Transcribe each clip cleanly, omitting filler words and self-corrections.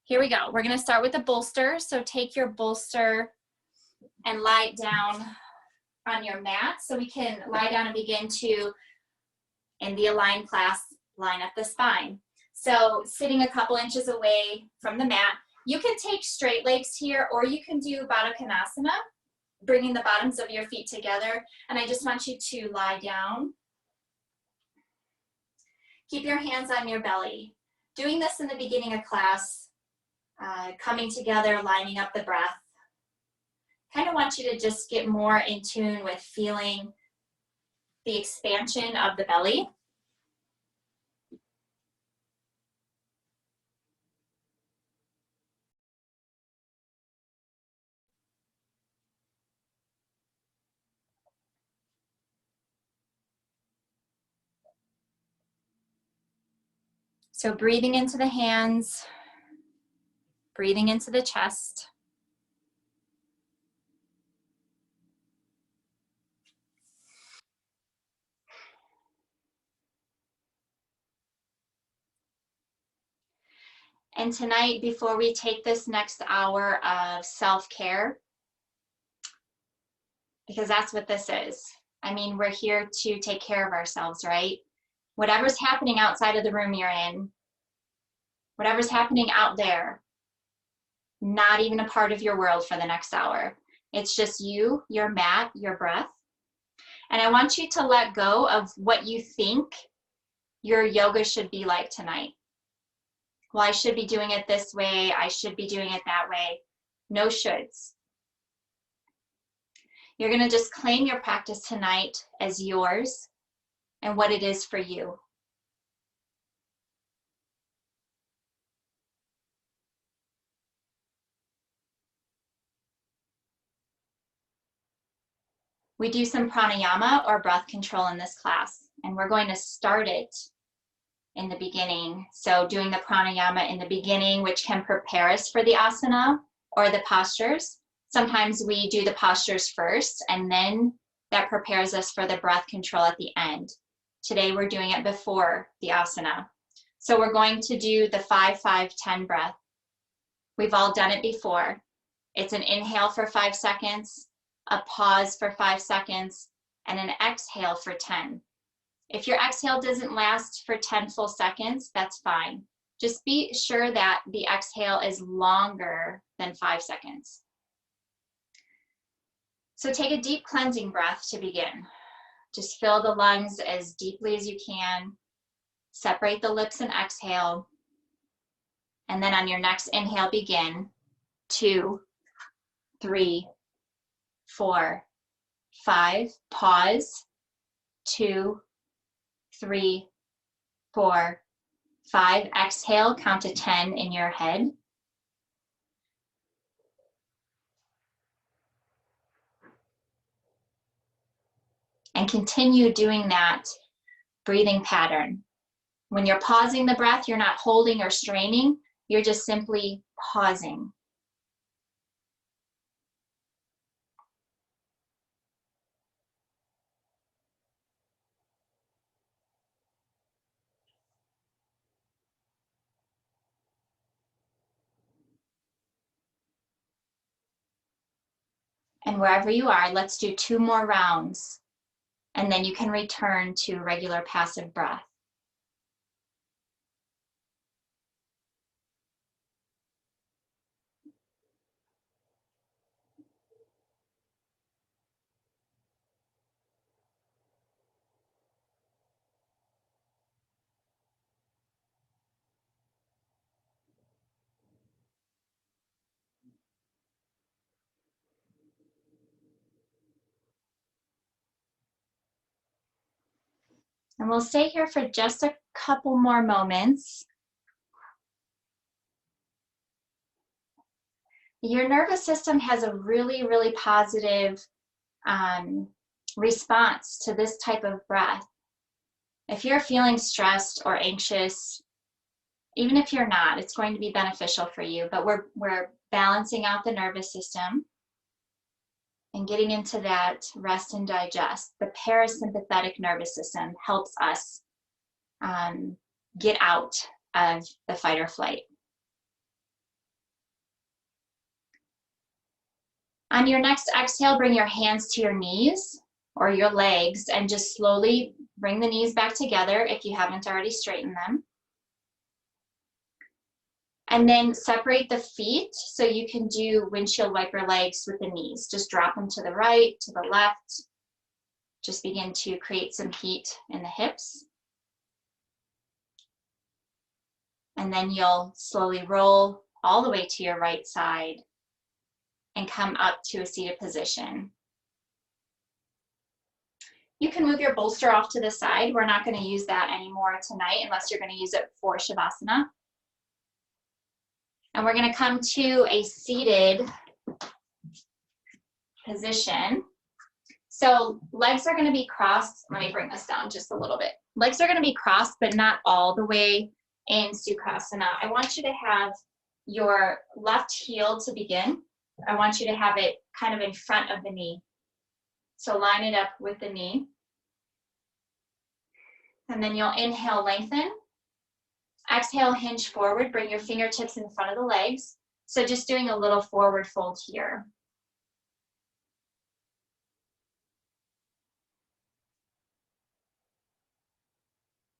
Here we go. We're going to start with the bolster. So take your bolster and lie it down on your mat. So we can lie down and begin to, in the Align class, line up the spine. So sitting a couple inches away from the mat, you can take straight legs here, or you can do Baddha Konasana, bringing the bottoms of your feet together. And I just want you to lie down. Keep your hands on your belly. Doing this in the beginning of class, coming together, lining up the breath. Kind of want you to just get more in tune with feeling the expansion of the belly. So breathing into the hands, breathing into the chest. And tonight, before we take this next hour of self-care, because that's what this is. I mean, we're here to take care of ourselves, right? Whatever's happening outside of the room you're in, whatever's happening out there, not even a part of your world for the next hour. It's just you, your mat, your breath. And I want you to let go of what you think your yoga should be like tonight. Well, I should be doing it this way. I should be doing it that way. No shoulds. You're going to just claim your practice tonight as yours and what it is for you. We do some pranayama or breath control in this class, and we're going to start it in the beginning. So doing the pranayama in the beginning, which can prepare us for the asana or the postures. Sometimes we do the postures first, and then that prepares us for the breath control at the end. Today we're doing it before the asana. So we're going to do the 5-5-10 breath. We've all done it before. It's an inhale for 5 seconds, a pause for 5 seconds, and an exhale for 10. If your exhale doesn't last for 10 full seconds, that's fine. Just be sure that the exhale is longer than 5 seconds. So take a deep cleansing breath to begin. Just fill the lungs as deeply as you can. Separate the lips and exhale. And then on your next inhale, begin. 2, 3, 4, 5. Pause. 2, 3, 4, 5. Exhale, count to 10 in your head. And continue doing that breathing pattern. When you're pausing the breath, you're not holding or straining, you're just simply pausing. And wherever you are, let's do 2 more rounds. And then you can return to regular passive breath. And we'll stay here for just a couple more moments. Your nervous system has a really, really positive response to this type of breath. If you're feeling stressed or anxious, even if you're not, it's going to be beneficial for you, but we're balancing out the nervous system and getting into that rest and digest. The parasympathetic nervous system helps us get out of the fight or flight. On your next exhale, bring your hands to your knees or your legs and just slowly bring the knees back together if you haven't already straightened them. And then separate the feet so you can do windshield wiper legs with the knees. Just drop them to the right, to the left. Just begin to create some heat in the hips. And then you'll slowly roll all the way to your right side and come up to a seated position. You can move your bolster off to the side. We're not going to use that anymore tonight unless you're going to use it for Shavasana. And we're going to come to a seated position. So legs are going to be crossed. Let me bring this down just a little bit. Legs are going to be crossed, but not all the way in Sukhasana. I want you to have your left heel to begin. I want you to have it kind of in front of the knee. So line it up with the knee. And then you'll inhale, lengthen. Exhale, hinge forward. Bring your fingertips in front of the legs. So just doing a little forward fold here.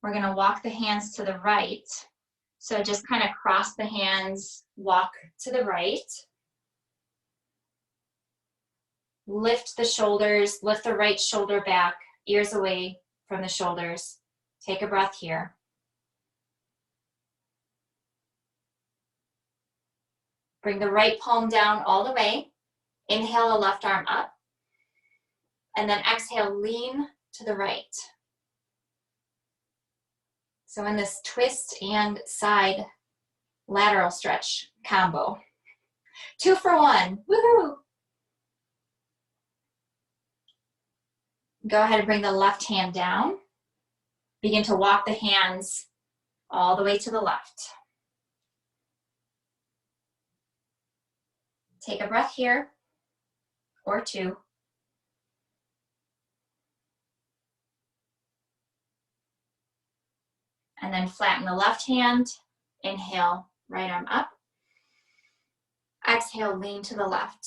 We're going to walk the hands to the right. So just kind of cross the hands, walk to the right. Lift the shoulders, lift the right shoulder back, ears away from the shoulders. Take a breath here. Bring the right palm down all the way. Inhale the left arm up. And then exhale, lean to the right. So in this twist and side lateral stretch combo. 2 for 1, woohoo! Go ahead and bring the left hand down. Begin to walk the hands all the way to the left. Take a breath here, or 2. And then flatten the left hand. Inhale, right arm up. Exhale, lean to the left.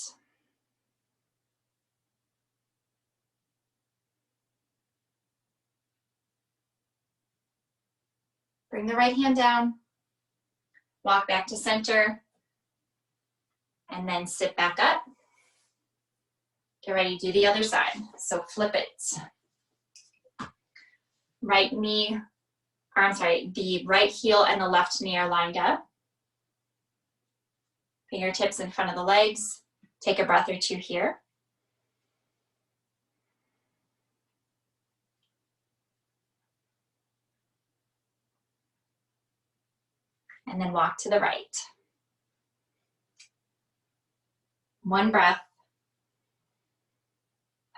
Bring the right hand down. Walk back to center. And then sit back up. Get ready to do the other side. So flip it. Right knee, or I'm sorry, the right heel and the left knee are lined up. Fingertips in front of the legs. Take a breath or 2 here. And then walk to the right. 1 breath.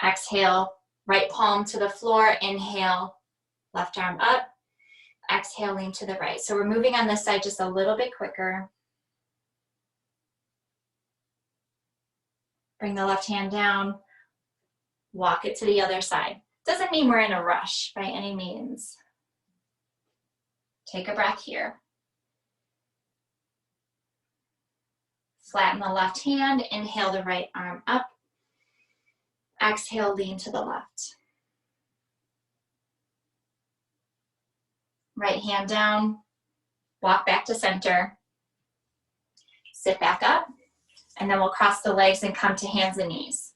Exhale, right palm to the floor. Inhale, left arm up. Exhale, lean to the right. So we're moving on this side just a little bit quicker. Bring the left hand down. Walk it to the other side. Doesn't mean we're in a rush by any means. Take a breath here. Flatten the left hand. Inhale the right arm up. Exhale, lean to the left. Right hand down. Walk back to center. Sit back up. And then we'll cross the legs and come to hands and knees.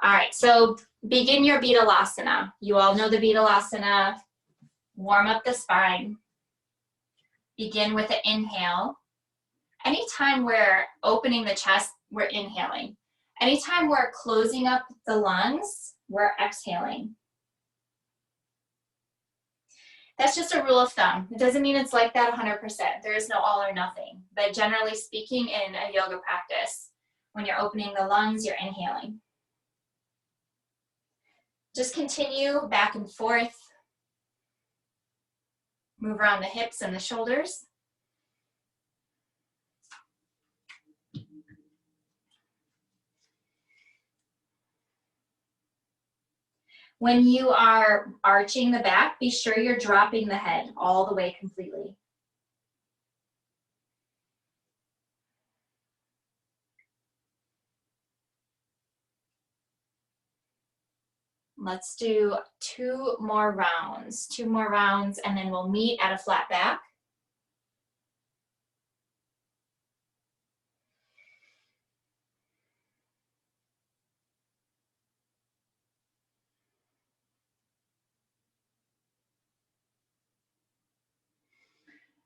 All right, so begin your Vidalasana. You all know the Vidalasana. Warm up the spine. Begin with an inhale. Anytime we're opening the chest, we're inhaling. Anytime we're closing up the lungs, we're exhaling. That's just a rule of thumb. It doesn't mean it's like that 100%. There is no all or nothing. But generally speaking, in a yoga practice, when you're opening the lungs, you're inhaling. Just continue back and forth. Move around the hips and the shoulders. When you are arching the back, be sure you're dropping the head all the way completely. Let's do 2 more rounds, and then we'll meet at a flat back.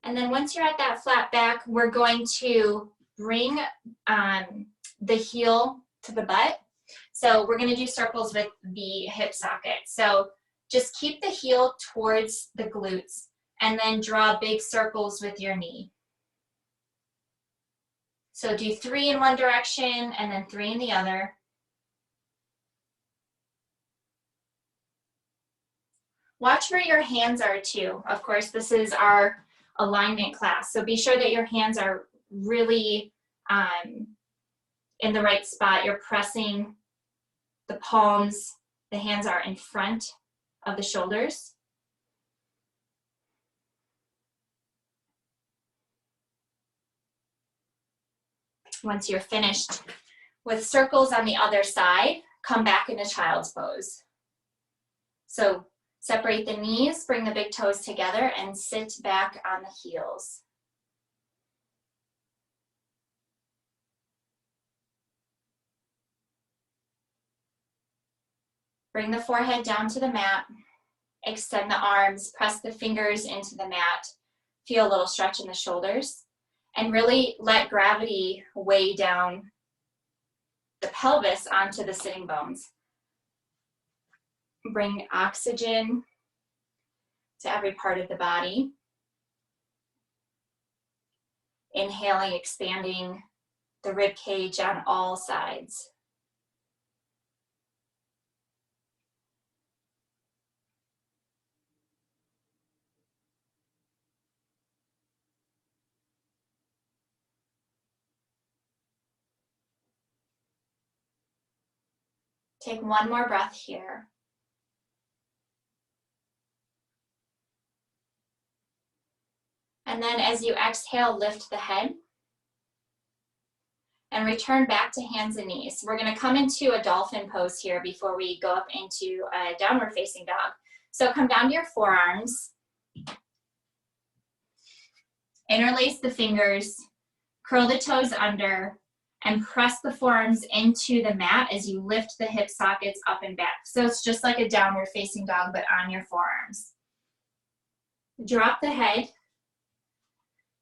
And then once you're at that flat back, we're going to bring the heel to the butt. So we're going to do circles with the hip socket. So just keep the heel towards the glutes and then draw big circles with your knee. So do 3 in one direction and then 3 in the other. Watch where your hands are too. Of course, this is our alignment class. So be sure that your hands are really in the right spot. You're pressing the palms, the hands are in front of the shoulders. Once you're finished with circles on the other side, come back into child's pose. So separate the knees, bring the big toes together, and sit back on the heels. Bring the forehead down to the mat, extend the arms, press the fingers into the mat, feel a little stretch in the shoulders, and really let gravity weigh down the pelvis onto the sitting bones. Bring oxygen to every part of the body. Inhaling, expanding the rib cage on all sides. Take one more breath here. And then as you exhale, lift the head and return back to hands and knees. We're going to come into a dolphin pose here before we go up into a downward facing dog. So come down to your forearms, interlace the fingers, curl the toes under, and press the forearms into the mat as you lift the hip sockets up and back. So it's just like a downward facing dog, but on your forearms. Drop the head.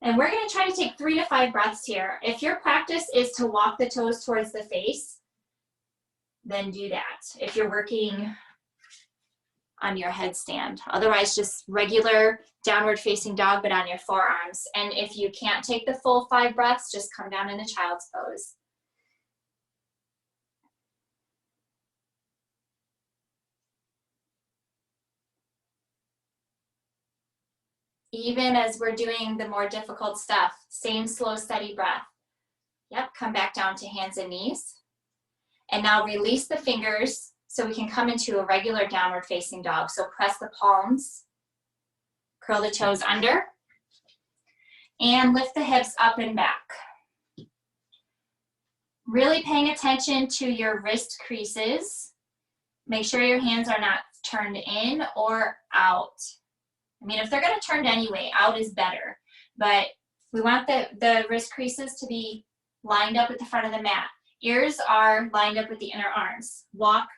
And we're going to try to take 3 to 5 breaths here. If your practice is to walk the toes towards the face, then do that. If you're working on your headstand. Otherwise, just regular downward facing dog, but on your forearms. And if you can't take the full 5 breaths, just come down into child's pose. Even as we're doing the more difficult stuff, same slow, steady breath. Yep, come back down to hands and knees. And now release the fingers so we can come into a regular downward facing dog. So press the palms, curl the toes under, and lift the hips up and back. Really paying attention to your wrist creases. Make sure your hands are not turned in or out. I mean, if they're going to turn anyway, out is better. But we want the wrist creases to be lined up at the front of the mat. Ears are lined up with the inner arms. Walk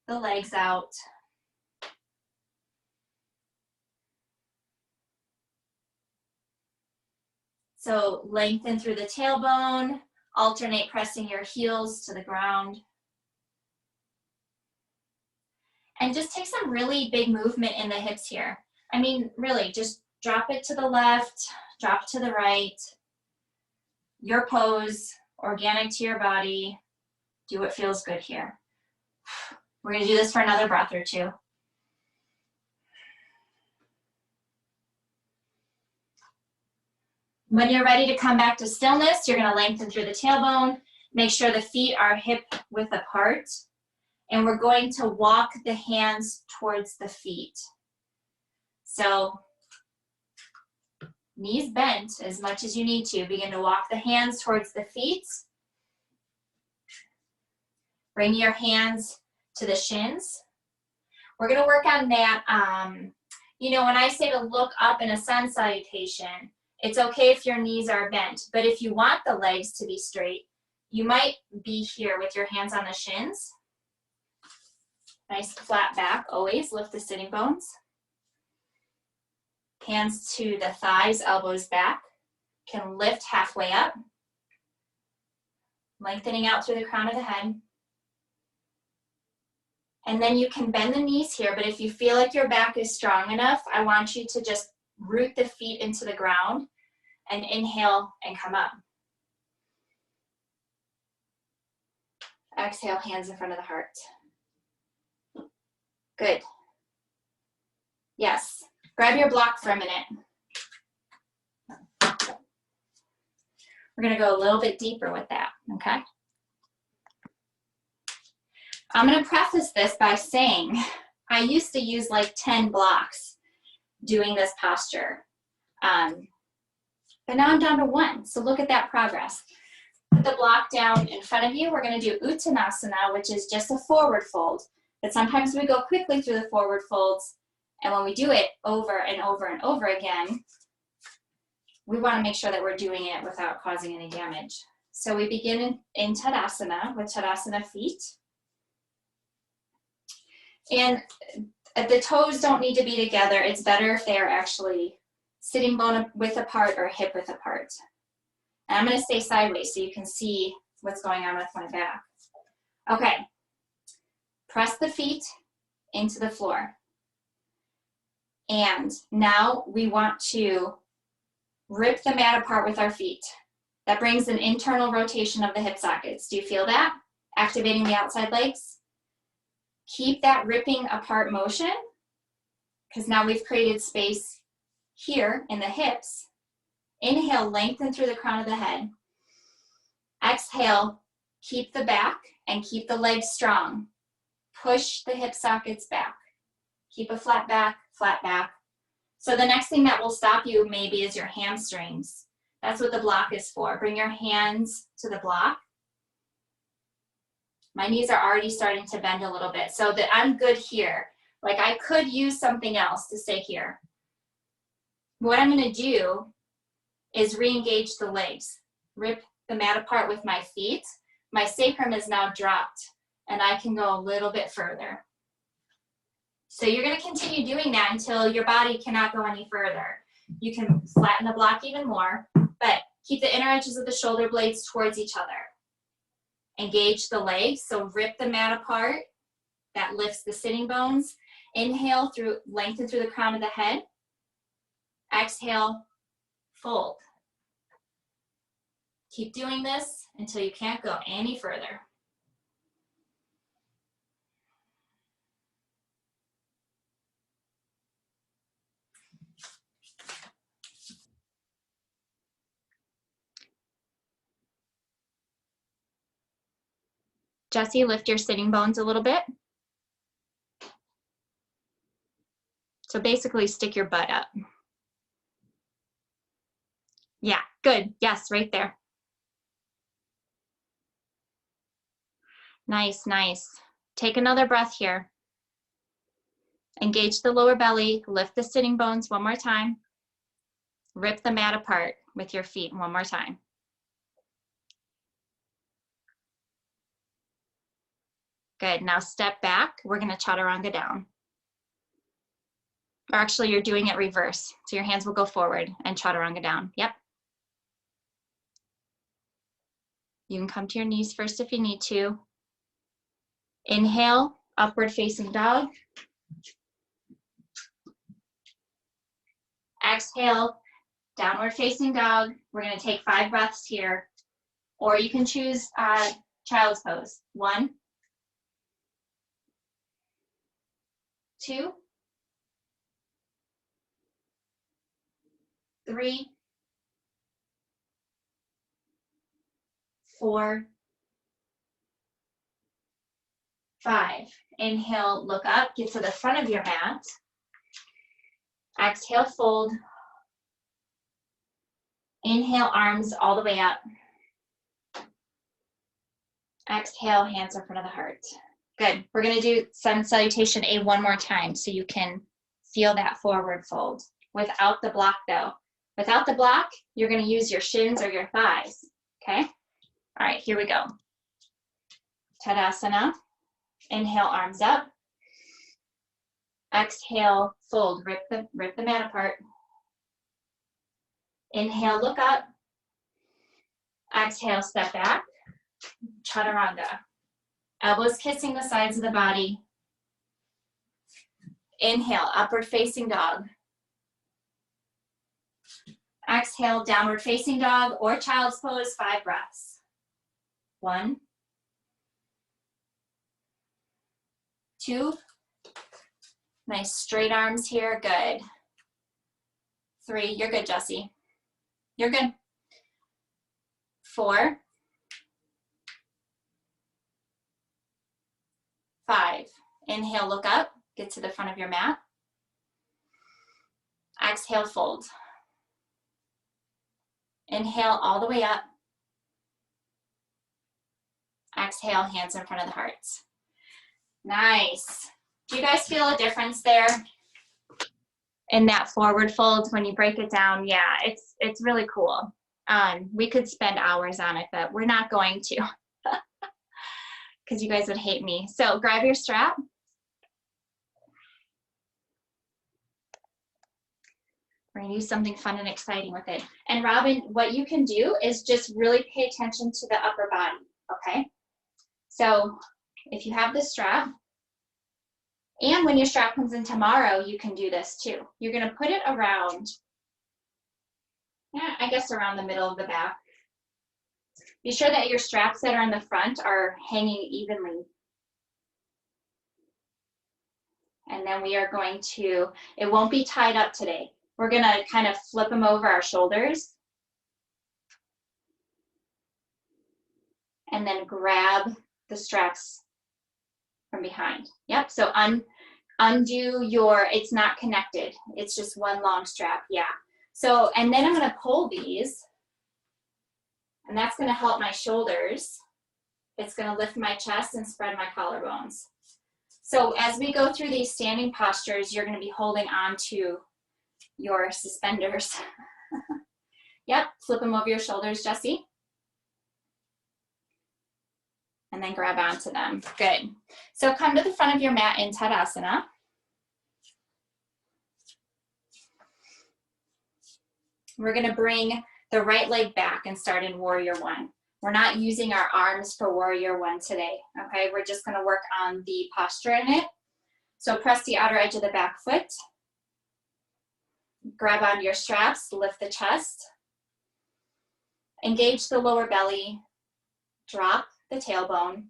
the legs out. So lengthen through the tailbone. Alternate pressing your heels to the ground. And just take some really big movement in the hips here. I mean, really, just drop it to the left, drop to the right. Your pose, organic to your body. Do what feels good here. We're going to do this for another breath or 2. When you're ready to come back to stillness, you're going to lengthen through the tailbone. Make sure the feet are hip width apart. And we're going to walk the hands towards the feet. So knees bent as much as you need to. Begin to walk the hands towards the feet. Bring your hands to the shins. We're gonna work on that. You know, when I say to look up in a sun salutation, it's okay if your knees are bent, but if you want the legs to be straight, you might be here with your hands on the shins. Nice flat back, always lift the sitting bones. Hands to the thighs, elbows back. Can lift halfway up. Lengthening out through the crown of the head. And then you can bend the knees here, but if you feel like your back is strong enough, I want you to just root the feet into the ground and inhale and come up. Exhale, hands in front of the heart. Good. Yes. Grab your block for a minute. We're going to go a little bit deeper with that, okay? I'm going to preface this by saying I used to use like 10 blocks doing this posture, but now I'm down to 1. So look at that progress. Put the block down in front of you. We're going to do Uttanasana, which is just a forward fold. But sometimes we go quickly through the forward folds, and when we do it over and over and over again, we want to make sure that we're doing it without causing any damage. So we begin in Tadasana with Tadasana feet. And the toes don't need to be together. It's better if they're actually sitting bone width apart or hip width apart. And I'm going to stay sideways so you can see what's going on with my back. Okay. Press the feet into the floor. And now we want to rip the mat apart with our feet. That brings an internal rotation of the hip sockets. Do you feel that? Activating the outside legs. Keep that ripping apart motion, because now we've created space here in the hips. Inhale, lengthen through the crown of the head. Exhale, keep the back and keep the legs strong. Push the hip sockets back. Keep a flat back, flat back. So the next thing that will stop you maybe is your hamstrings. That's what the block is for. Bring your hands to the block. My knees are already starting to bend a little bit, so that I'm good here. Like I could use something else to stay here. What I'm going to do is re-engage the legs. Rip the mat apart with my feet. My sacrum is now dropped, and I can go a little bit further. So you're going to continue doing that until your body cannot go any further. You can flatten the block even more, but keep the inner edges of the shoulder blades towards each other. Engage the legs, so rip the mat apart. That lifts the sitting bones. Inhale, lengthen through the crown of the head. Exhale, fold. Keep doing this until you can't go any further. Jesse, lift your sitting bones a little bit. So basically stick your butt up. Yeah, good. Yes, right there. Nice, nice. Take another breath here. Engage the lower belly, lift the sitting bones one more time. Rip the mat apart with your feet one more time. Good, now step back. We're gonna chaturanga down. Or actually you're doing it reverse. So your hands will go forward and chaturanga down. Yep. You can come to your knees first if you need to. Inhale, upward facing dog. Exhale, downward facing dog. We're gonna take 5 breaths here. Or you can choose child's pose. 1, 2, 3, 4, 5. Inhale, look up, get to the front of your mat. Exhale, fold. Inhale, arms all the way up. Exhale, hands in front of the heart. Good. We're going to do Sun Salutation A one more time so you can feel that forward fold without the block though. Without the block, you're going to use your shins or your thighs. Okay? All right, here we go. Tadasana. Inhale, arms up. Exhale, fold, rip the mat apart. Inhale, look up. Exhale, step back. Chaturanga. Elbows kissing the sides of the body. Inhale, upward facing dog. Exhale, downward facing dog or child's pose, 5 breaths. 1, 2. Nice straight arms here, good. 3, you're good, Jessie. You're good. 4, 5. Inhale, look up, get to the front of your mat. Exhale, fold. Inhale all the way up. Exhale, hands in front of the hearts. Nice. Do you guys feel a difference there in that forward fold when you break it down? Yeah, it's really cool. We could spend hours on it, but we're not going to because you guys would hate me. So grab your strap. We're gonna do something fun and exciting with it. And Robin, what you can do is just really pay attention to the upper body, okay? So if you have the strap, and when your strap comes in tomorrow, you can do this too. You're gonna put it around, I guess around the middle of the back. Be sure that your straps that are in the front are hanging evenly. And then we are going to, it won't be tied up today. We're gonna kind of flip them over our shoulders. And then grab the straps from behind. Yep, so undo your, it's not connected. It's just one long strap, yeah. So, and then I'm gonna pull these, and that's gonna help my shoulders. It's gonna lift my chest and spread my collarbones. So as we go through these standing postures, you're gonna be holding on to your suspenders. Yep, flip them over your shoulders, Jessie. And then grab onto them, good. So come to the front of your mat in Tadasana. We're gonna bring the right leg back and start in Warrior One. We're not using our arms for Warrior One today, okay? We're just gonna work on the posture in it. So press the outer edge of the back foot. Grab onto your straps, lift the chest. Engage the lower belly, drop the tailbone.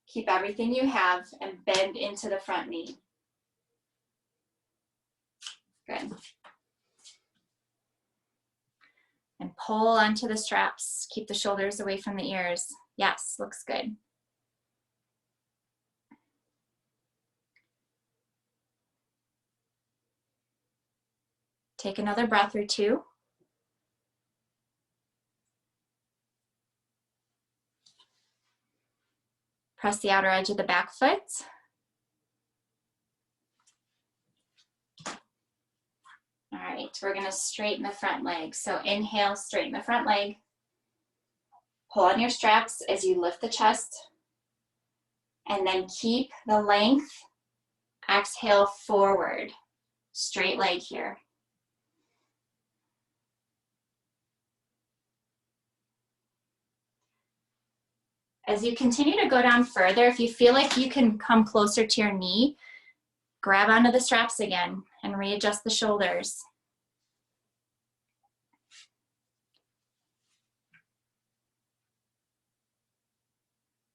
Keep everything you have and bend into the front knee. Good. And pull onto the straps. Keep the shoulders away from the ears. Yes, looks good. Take another breath or two. Press the outer edge of the back foot. All right, we're gonna straighten the front leg. So inhale, straighten the front leg. Pull on your straps as you lift the chest. And then keep the length. Exhale forward. Straight leg here. As you continue to go down further, if you feel like you can come closer to your knee, grab onto the straps again and readjust the shoulders.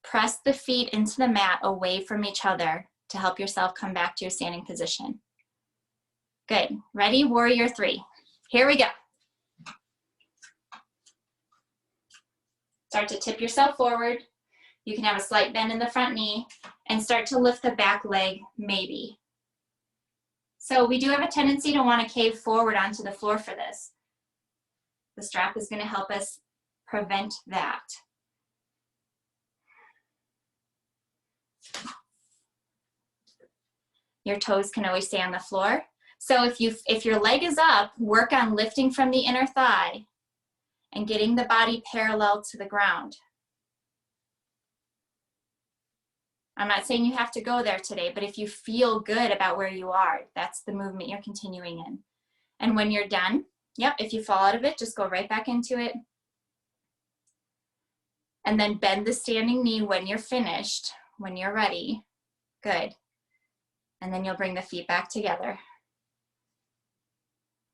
Press the feet into the mat away from each other to help yourself come back to your standing position. Good. Ready? Warrior Three. Here we go. Start to tip yourself forward. You can have a slight bend in the front knee and start to lift the back leg, maybe. So we do have a tendency to want to cave forward onto the floor for this. The strap is going to help us prevent that. Your toes can always stay on the floor. So if your leg is up, work on lifting from the inner thigh and getting the body parallel to the ground. I'm not saying you have to go there today, but if you feel good about where you are, that's the movement you're continuing in. And when you're done, yep, if you fall out of it, just go right back into it. And then bend the standing knee when you're finished, when you're ready. Good. And then you'll bring the feet back together.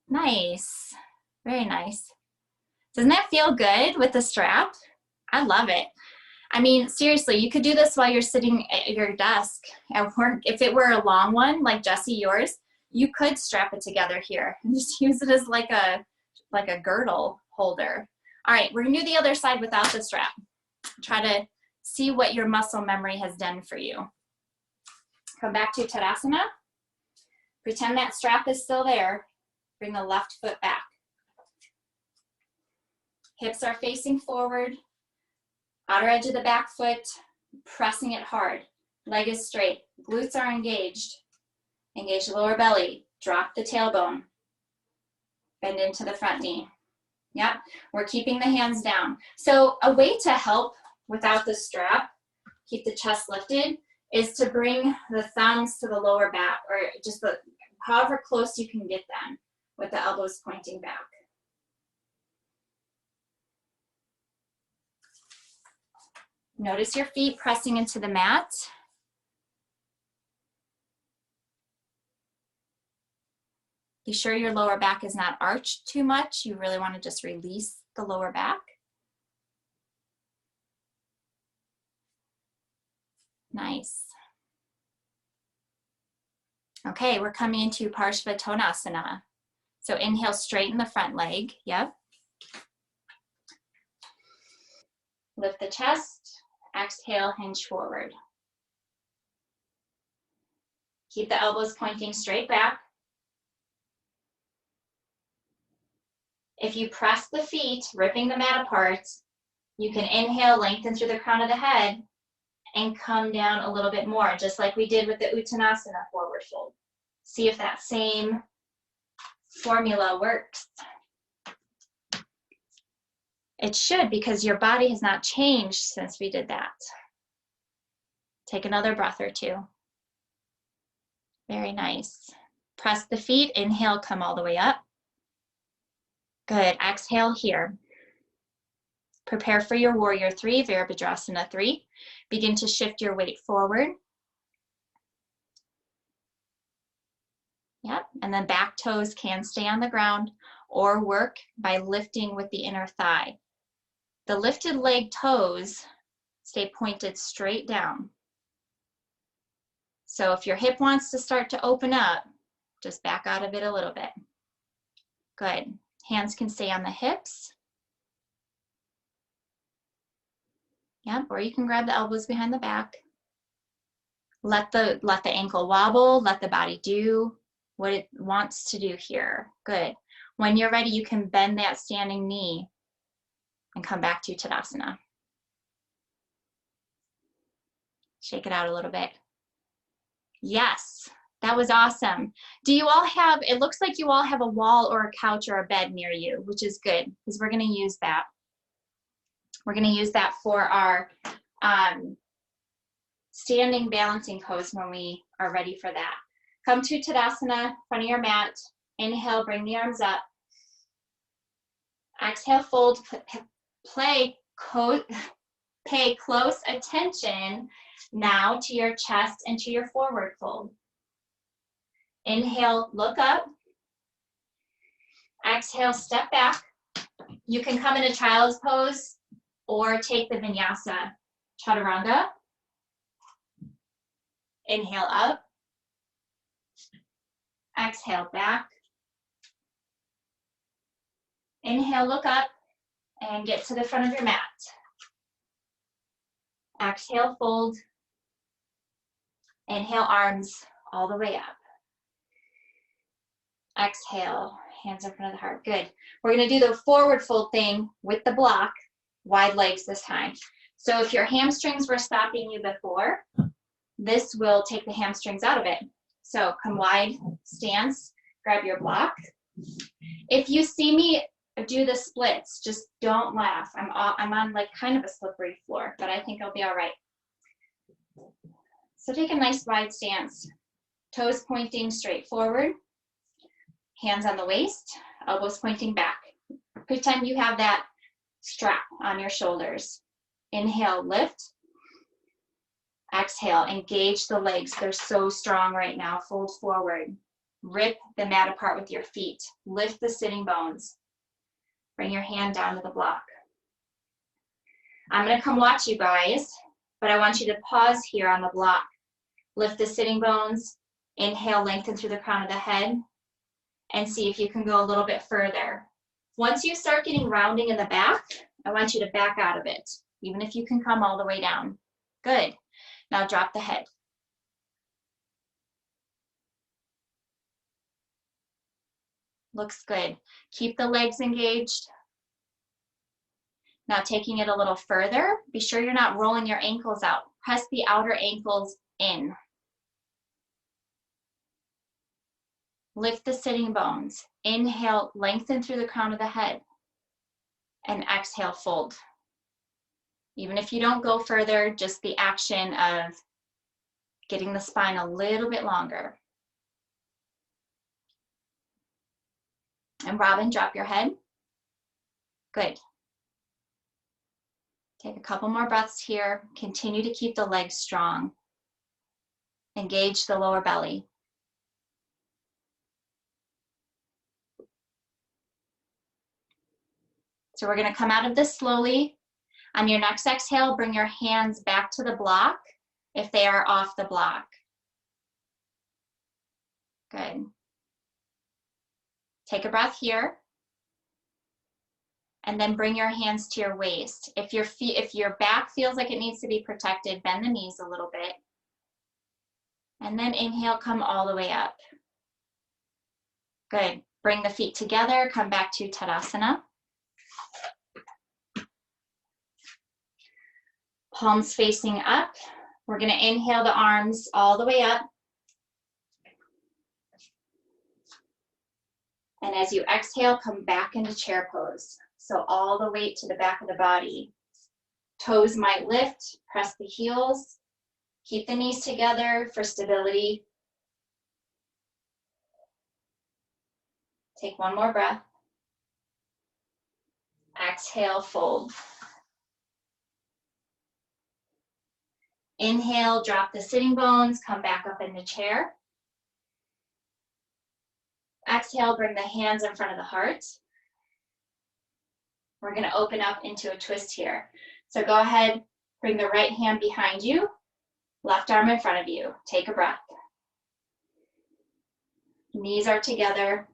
Nice. Very nice. Doesn't that feel good with the strap? I love it. I mean, seriously, you could do this while you're sitting at your desk at work. If it were a long one, like Jesse, yours, you could strap it together here and just use it as like a girdle holder. All right, we're gonna do the other side without the strap. Try to see what your muscle memory has done for you. Come back to Tadasana. Pretend that strap is still there. Bring the left foot back. Hips are facing forward. Outer edge of the back foot, pressing it hard. Leg is straight. Glutes are engaged. Engage the lower belly. Drop the tailbone. Bend into the front knee. Yep, we're keeping the hands down. So a way to help without the strap, keep the chest lifted, is to bring the thumbs to the lower back, or just however close you can get them with the elbows pointing back. Notice your feet pressing into the mat. Be sure your lower back is not arched too much. You really want to just release the lower back. Nice. Okay, we're coming into Parshvatonasana. So inhale, straighten the front leg. Yep. Lift the chest. Exhale, hinge forward. Keep the elbows pointing straight back. If you press the feet, ripping the mat apart, you can inhale, lengthen through the crown of the head, and come down a little bit more, just like we did with the Uttanasana forward fold. See if that same formula works. It should, because your body has not changed since we did that. Take another breath or two. Very nice. Press the feet, inhale, come all the way up. Good, exhale here. Prepare for your Warrior 3, Virabhadrasana 3. Begin to shift your weight forward. Yep, and then back toes can stay on the ground or work by lifting with the inner thigh. The lifted leg toes stay pointed straight down. So if your hip wants to start to open up, just back out of it a little bit. Good. Hands can stay on the hips. Yep, or you can grab the elbows behind the back. Let the ankle wobble, let the body do what it wants to do here. Good. When you're ready, you can bend that standing knee and come back to Tadasana. Shake it out a little bit. Yes, that was awesome. Do you all have, it looks like you all have a wall or a couch or a bed near you, which is good, because we're gonna use that. We're gonna use that for our standing balancing pose when we are ready for that. Come to Tadasana, front of your mat. Inhale, bring the arms up. Exhale, fold, pay close attention now to your chest and to your forward fold. Inhale, look up. Exhale, step back. You can come in a child's pose or take the vinyasa chaturanga. Inhale up. Exhale back. Inhale, look up and get to the front of your mat. Exhale, fold. Inhale, arms all the way up. Exhale, hands in front of the heart. Good. We're going to do the forward fold thing with the block, wide legs this time. So if your hamstrings were stopping you before, this will take the hamstrings out of it. So come wide stance, grab your block. If you see me do the splits, just don't laugh. I'm on like kind of a slippery floor, but I think I'll be all right. So take a nice wide stance, toes pointing straight forward, hands on the waist, elbows pointing back. Pretend you have that strap on your shoulders. Inhale, lift. Exhale, engage the legs. They're so strong right now. Fold forward. Rip the mat apart with your feet. Lift the sitting bones. Bring your hand down to the block. I'm going to come watch you guys, but I want you to pause here on the block. Lift the sitting bones. Inhale, lengthen through the crown of the head, and see if you can go a little bit further. Once you start getting rounding in the back, I want you to back out of it, even if you can come all the way down. Good. Now drop the head. Looks good. Keep the legs engaged. Now taking it a little further, be sure you're not rolling your ankles out. Press the outer ankles in. Lift the sitting bones. Inhale, lengthen through the crown of the head. And exhale, fold. Even if you don't go further, just the action of getting the spine a little bit longer. And Robin, drop your head. Good. Take a couple more breaths here. Continue to keep the legs strong. Engage the lower belly. So we're going to come out of this slowly. On your next exhale, bring your hands back to the block if they are off the block. Good. Take a breath here. And then bring your hands to your waist. If your back feels like it needs to be protected, bend the knees a little bit. And then inhale, come all the way up. Good. Bring the feet together, come back to Tadasana. Palms facing up. We're going to inhale the arms all the way up. And as you exhale, come back into chair pose. So all the weight to the back of the body. Toes might lift, press the heels. Keep the knees together for stability. Take one more breath. Exhale, fold. Inhale, drop the sitting bones, come back up in the chair. Exhale, bring the hands in front of the heart. We're going to open up into a twist here. So go ahead, bring the right hand behind you, left arm in front of you. Take a breath. Knees are together.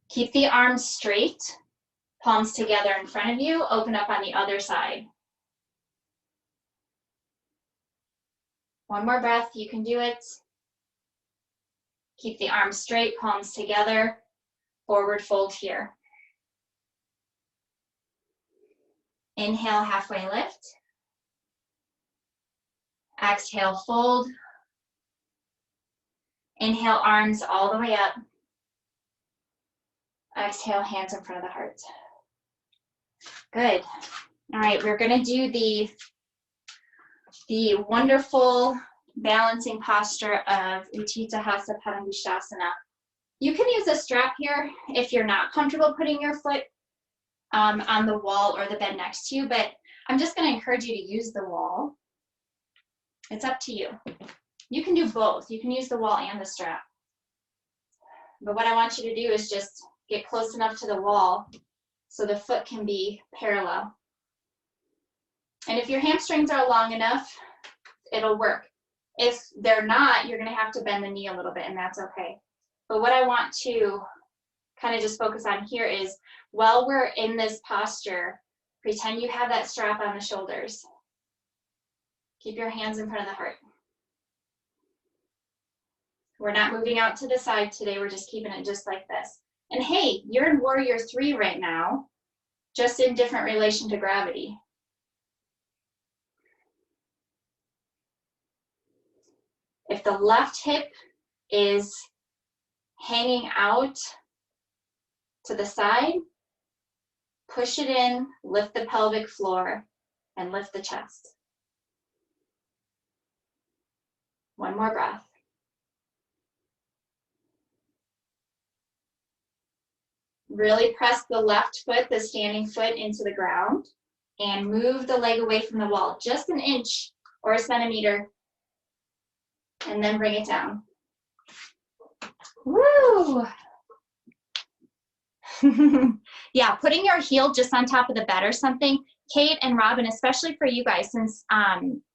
Keep the arms straight, palms together in front of you. Open up on the other side. One more breath, you can do it. Keep the arms straight, palms together. Forward fold here. Inhale, halfway lift. Exhale, fold. Inhale, arms all the way up. Exhale, hands in front of the heart. Good. All right, we're going to do the wonderful balancing posture of Utthita Hasta Padangusthasana. You can use a strap here if you're not comfortable putting your foot on the wall or the bed next to you, but I'm just going to encourage you to use the wall. It's up to you. You can do both. You can use the wall and the strap. But what I want you to do is just get close enough to the wall so the foot can be parallel. And if your hamstrings are long enough, it'll work. If they're not, you're going to have to bend the knee a little bit, and that's okay. But what I want to kind of just focus on here is, while we're in this posture, pretend you have that strap on the shoulders. Keep your hands in front of the heart. We're not moving out to the side today. We're just keeping it just like this. And hey, you're in Warrior 3 right now, just in different relation to gravity. If the left hip is hanging out to the side, push it in, lift the pelvic floor, and lift the chest. One more breath. Really press the left foot, the standing foot, into the ground and move the leg away from the wall, just an inch or a centimeter, and then bring it down. Woo! Yeah, putting your heel just on top of the bed or something. Kate and Robin, especially for you guys, since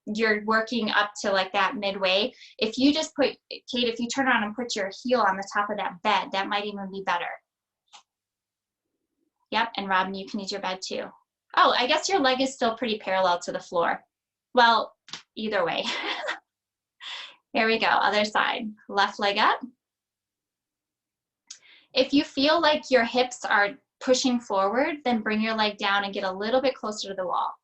you're working up to like that midway, if you just put, Kate, if you turn around and put your heel on the top of that bed, that might even be better. Yep, and Robin, you can use your bed too. Oh, I guess your leg is still pretty parallel to the floor. Well, either way. Here we go, other side. Left leg up. If you feel like your hips are pushing forward, then bring your leg down and get a little bit closer to the wall.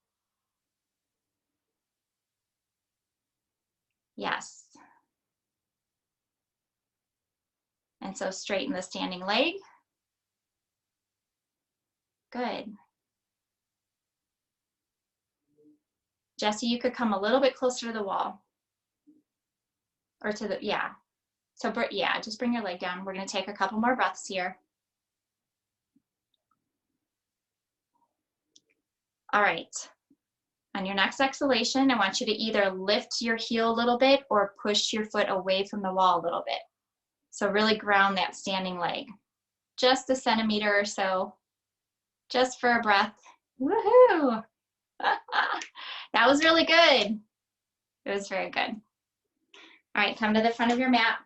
Yes. And so straighten the standing leg. Good. Jesse, you could come a little bit closer to the wall. Or to the, yeah. So yeah, just bring your leg down. We're gonna take a couple more breaths here. All right. On your next exhalation, I want you to either lift your heel a little bit or push your foot away from the wall a little bit. So really ground that standing leg. Just a centimeter or so, just for a breath. Woohoo! That was really good. It was very good. All right, come to the front of your mat.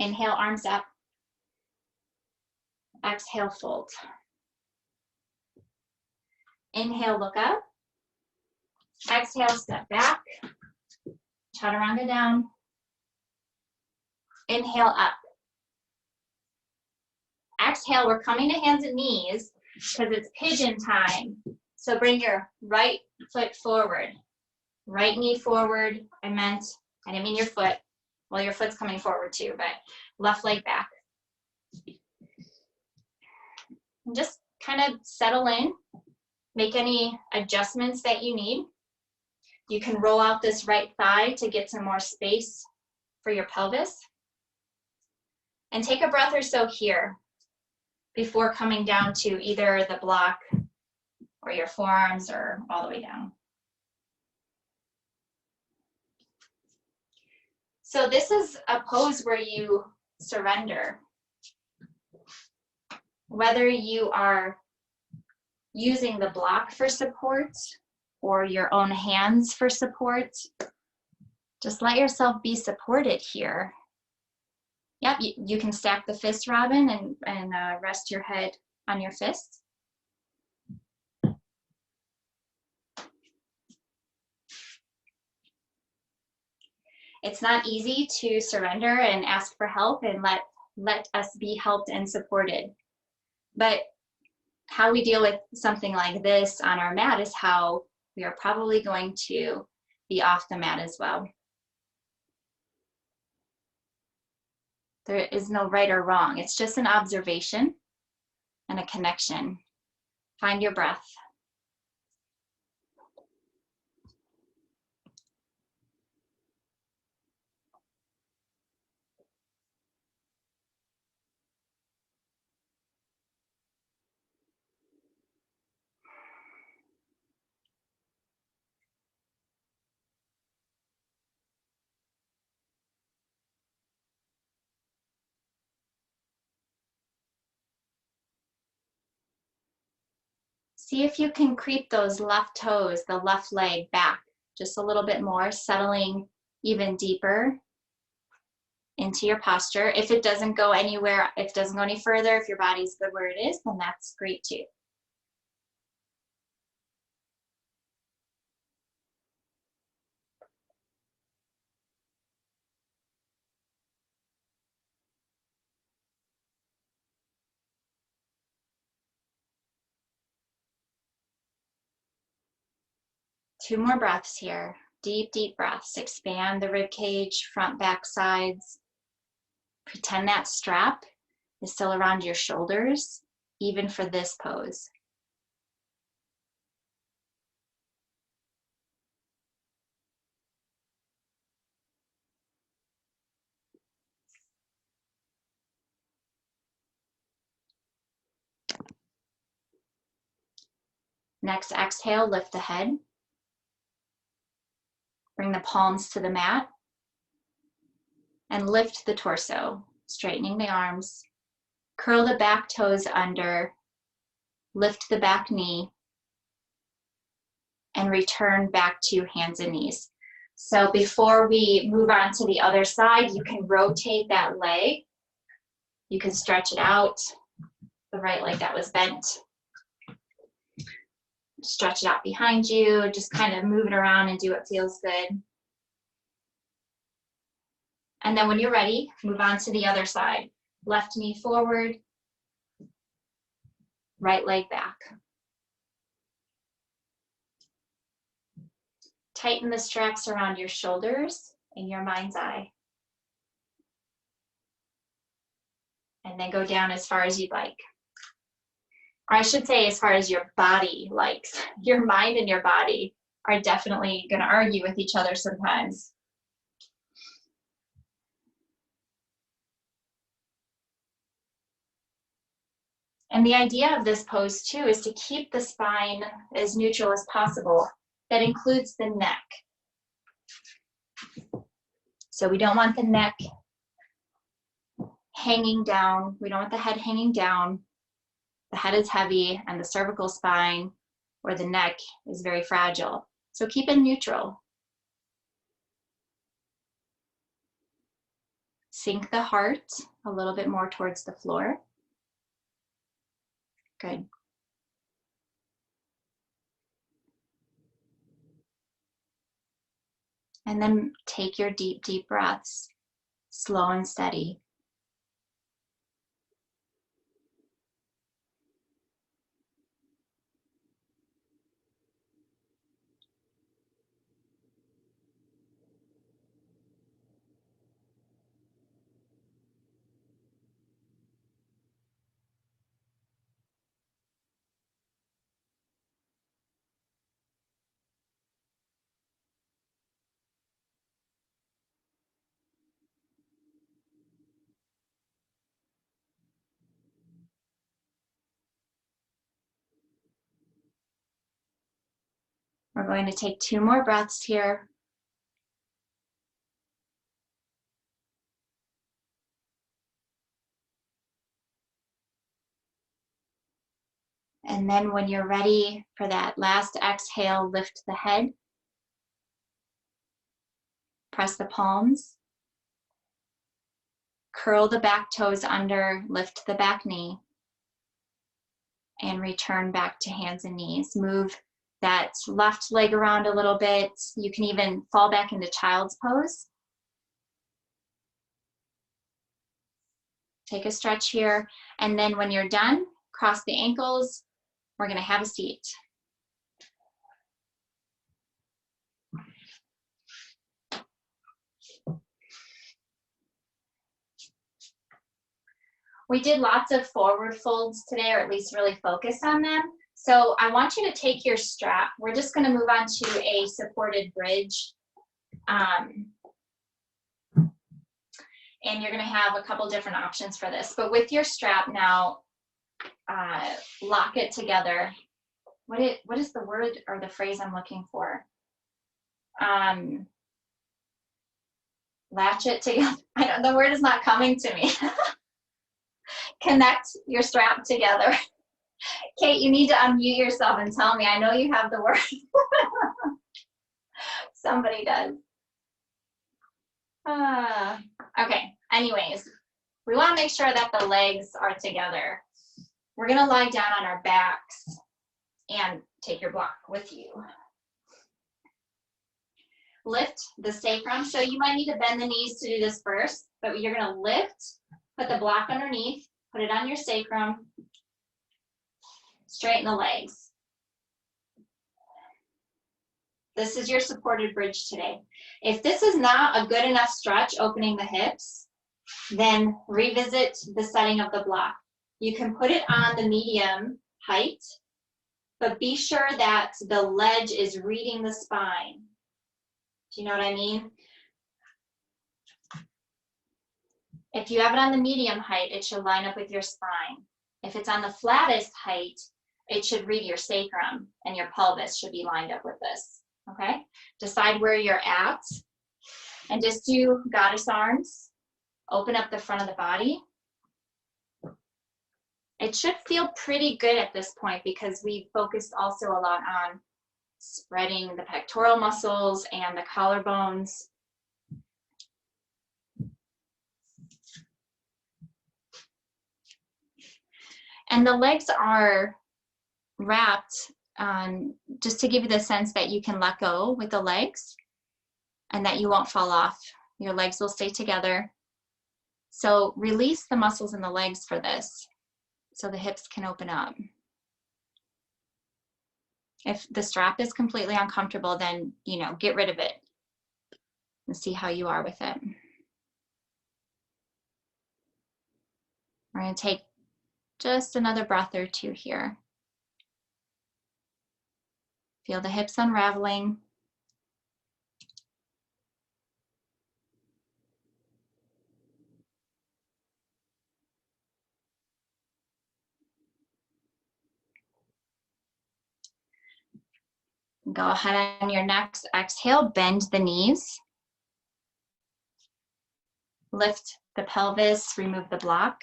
Inhale, arms up. Exhale, fold. Inhale, look up. Exhale, step back. Chaturanga down. Inhale, up. Exhale, we're coming to hands and knees because it's pigeon time. So bring your right foot forward. Right knee forward, I didn't mean your foot. Well, your foot's coming forward too, but left leg back. And just kind of settle in. Make any adjustments that you need. You can roll out this right thigh to get some more space for your pelvis. And take a breath or so here before coming down to either the block or your forearms or all the way down. So this is a pose where you surrender. Whether you are using the block for support or your own hands for support, just let yourself be supported here. Yep, you can stack the fists, Robin, and rest your head on your fists. It's not easy to surrender and ask for help and let us be helped and supported. But how we deal with something like this on our mat is how we are probably going to be off the mat as well. There is no right or wrong. It's just an observation and a connection. Find your breath. See if you can creep those left toes, the left leg back just a little bit more, settling even deeper into your posture. If it doesn't go anywhere, if it doesn't go any further, if your body's good where it is, then that's great too. Two more breaths here. Deep, deep breaths. Expand the rib cage, front, back, sides. Pretend that strap is still around your shoulders, even for this pose. Next exhale, lift the head. Bring the palms to the mat and lift the torso, straightening the arms. Curl the back toes under, lift the back knee, and return back to hands and knees. So before we move on to the other side, you can rotate that leg. You can stretch it out, the right leg that was bent. Stretch it out behind you, just kind of move it around and do what feels good. And then when you're ready, move on to the other side. Left knee forward, right leg back. Tighten the straps around your shoulders in your mind's eye. And then go down as far as you'd like. Or I should say as far as your body likes. Your mind and your body are definitely going to argue with each other sometimes. And the idea of this pose too is to keep the spine as neutral as possible. That includes the neck. So we don't want the neck hanging down. We don't want the head hanging down. The head is heavy and the cervical spine or the neck is very fragile. So keep it neutral. Sink the heart a little bit more towards the floor. Good. And then take your deep, deep breaths, slow and steady. We're going to take 2 more breaths here. And then when you're ready for that last exhale, lift the head. Press the palms. Curl the back toes under, lift the back knee. And return back to hands and knees. Move that left leg around a little bit. You can even fall back into child's pose. Take a stretch here. And then when you're done, cross the ankles. We're going to have a seat. We did lots of forward folds today, or at least really focus on them. So I want you to take your strap. We're just going to move on to a supported bridge. And you're going to have a couple different options for this. But with your strap now, lock it together. What is the word or the phrase I'm looking for? Latch it together. The word is not coming to me. Connect your strap together. Kate, you need to unmute yourself and tell me. I know you have the word. Somebody does. Okay, anyways, we want to make sure that the legs are together. We're going to lie down on our backs and take your block with you. Lift the sacrum. So you might need to bend the knees to do this first, but you're going to lift, put the block underneath, put it on your sacrum, straighten the legs. This is your supported bridge today. If this is not a good enough stretch, opening the hips, then revisit the setting of the block. You can put it on the medium height, but be sure that the ledge is reading the spine. Do you know what I mean? If you have it on the medium height, it should line up with your spine. If it's on the flattest height, it should read your sacrum, and your pelvis should be lined up with this, okay? Decide where you're at, and just do goddess arms. Open up the front of the body. It should feel pretty good at this point because we focused also a lot on spreading the pectoral muscles and the collarbones. And the legs are wrapped on, just to give you the sense that you can let go with the legs and that you won't fall off. Your legs will stay together. So release the muscles in the legs for this, so the hips can open up. If the strap is completely uncomfortable, then, you know, get rid of it and see how you are with it. We're going to take just another breath or two here. Feel the hips unraveling. Go ahead on your next exhale, bend the knees. Lift the pelvis, remove the block.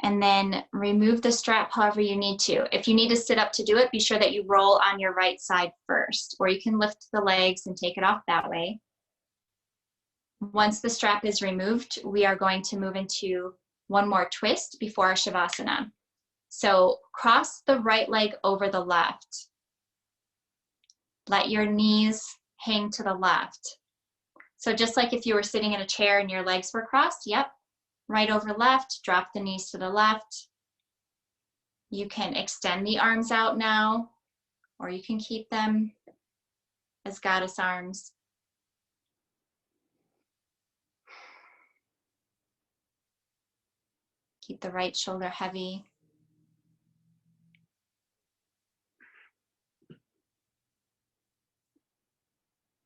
And then remove the strap however you need to. If you need to sit up to do it, be sure that you roll on your right side first, or you can lift the legs and take it off that way. Once the strap is removed, we are going to move into one more twist before our Shavasana. So cross the right leg over the left. Let your knees hang to the left. So just like if you were sitting in a chair and your legs were crossed, yep, right over left, drop the knees to the left. You can extend the arms out now, or you can keep them as goddess arms. Keep the right shoulder heavy.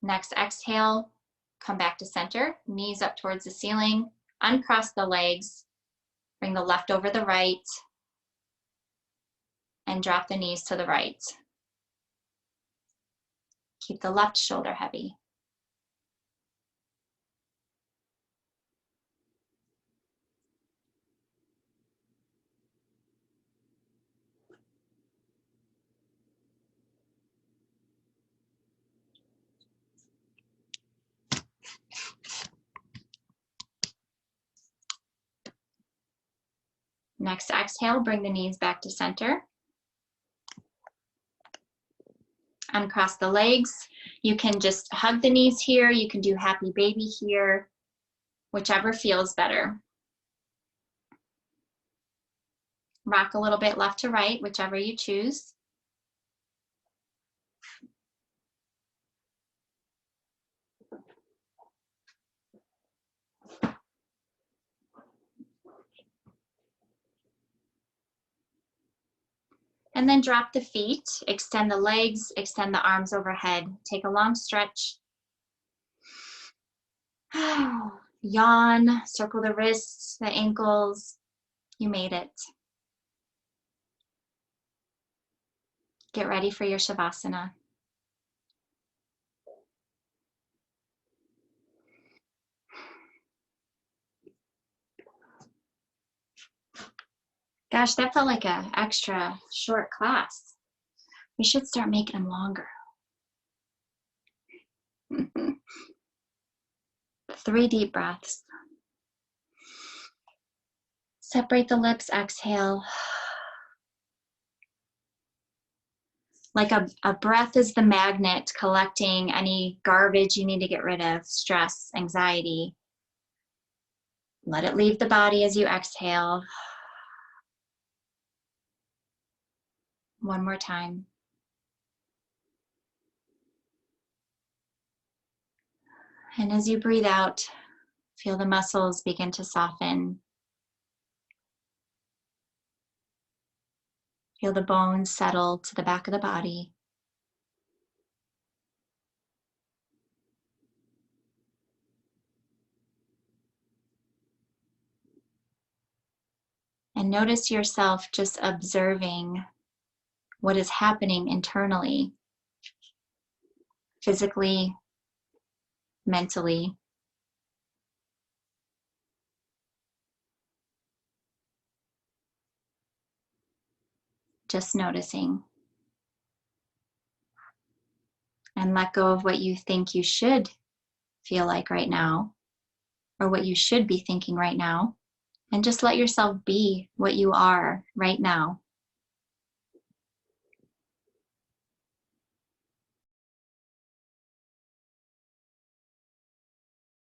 Next exhale, come back to center, knees up towards the ceiling, uncross the legs, bring the left over the right, and drop the knees to the right. Keep the left shoulder heavy. Next exhale, bring the knees back to center. Uncross the legs. You can just hug the knees here. You can do happy baby here, whichever feels better. Rock a little bit left to right, whichever you choose. And then drop the feet, extend the legs, extend the arms overhead. Take a long stretch. Yawn, circle the wrists, the ankles. You made it. Get ready for your Shavasana. Gosh, that felt like an extra short class. We should start making them longer. 3 deep breaths. Separate the lips, exhale. Like a breath is the magnet collecting any garbage you need to get rid of, stress, anxiety. Let it leave the body as you exhale. One more time. And as you breathe out, feel the muscles begin to soften. Feel the bones settle to the back of the body. And notice yourself just observing what is happening internally, physically, mentally. Just noticing. And let go of what you think you should feel like right now, or what you should be thinking right now. And just let yourself be what you are right now.